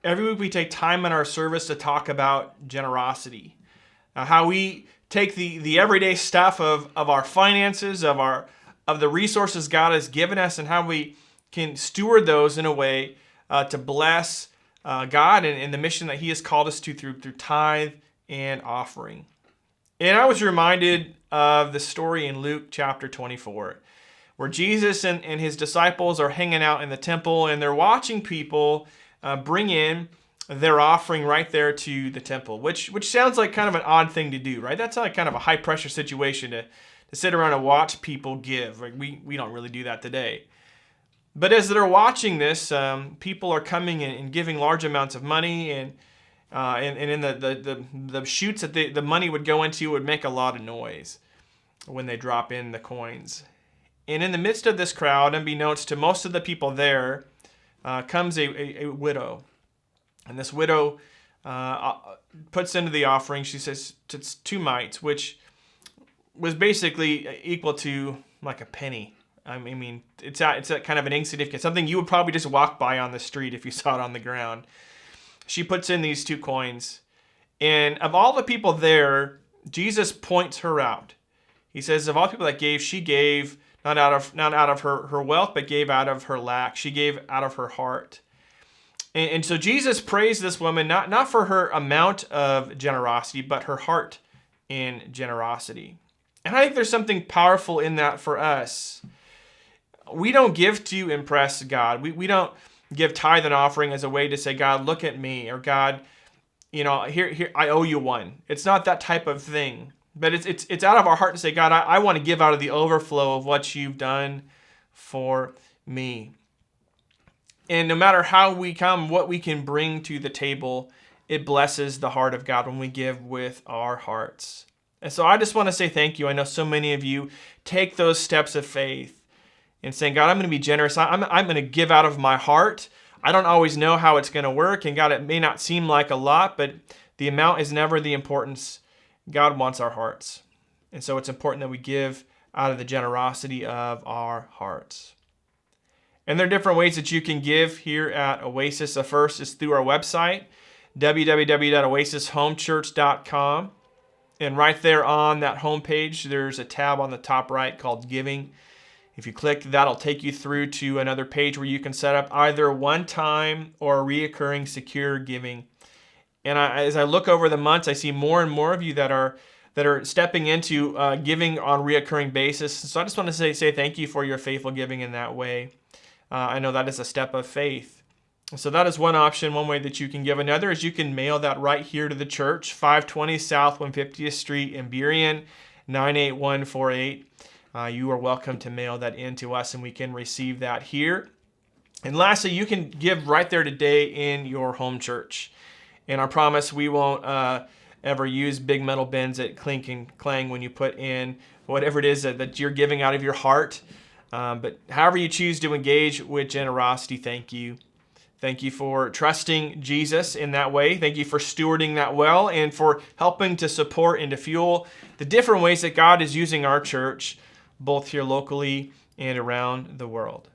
Every week we take time in our service to talk about generosity, how we take the everyday stuff of our finances, of the resources God has given us, and how we can steward those in a way to bless God and the mission that He has called us to through tithe and offering. And I was reminded of the story in Luke chapter 24, where Jesus and His disciples are hanging out in the temple, and they're watching people bring in their offering right there to the temple, which sounds like kind of an odd thing to do, right? That's like kind of a high pressure situation to sit around and watch people give. Like we don't really do that today. But as they're watching this, people are coming and giving large amounts of money, and in the chutes that the money would go into would make a lot of noise when they drop in the coins. And in the midst of this crowd, unbeknownst to most of the people there, comes a widow. And this widow puts into the offering, she says, it's 2 mites, which was basically equal to like a penny. I mean, it's kind of an insignificant, something you would probably just walk by on the street if you saw it on the ground. She puts in these 2 coins. And of all the people there, Jesus points her out. He says, of all people that gave, she gave not out of her wealth, but gave out of her lack. She gave out of her heart. And so Jesus praised this woman not for her amount of generosity, but her heart in generosity. And I think there's something powerful in that for us. We don't give to impress God. We don't give tithe and offering as a way to say, God, look at me, or God, here I owe you one. It's not that type of thing. But it's out of our heart to say, God, I want to give out of the overflow of what you've done for me. And no matter how we come, what we can bring to the table, it blesses the heart of God when we give with our hearts. And so I just want to say thank you. I know so many of you take those steps of faith and saying, God, I'm going to be generous. I'm going to give out of my heart. I don't always know how it's going to work. And God, it may not seem like a lot, but the amount is never the importance. God wants our hearts. And so it's important that we give out of the generosity of our hearts. And there are different ways that you can give here at Oasis. The first is through our website, www.oasishomechurch.com. And right there on that homepage, there's a tab on the top right called Giving. If you click, that'll take you through to another page where you can set up either one-time or reoccurring secure giving. And as I look over the months, I see more and more of you that are stepping into giving on a reoccurring basis. So I just want to say thank you for your faithful giving in that way. I know that is a step of faith. So that is one option, one way that you can give. Another is you can mail that right here to the church, 520 South 150th Street in Burien, 98148. You are welcome to mail that in to us, and we can receive that here. And lastly, you can give right there today in your home church. And I promise we won't ever use big metal bins that clink and clang when you put in whatever it is that you're giving out of your heart. But however you choose to engage with generosity, thank you. Thank you for trusting Jesus in that way. Thank you for stewarding that well and for helping to support and to fuel the different ways that God is using our church, both here locally and around the world.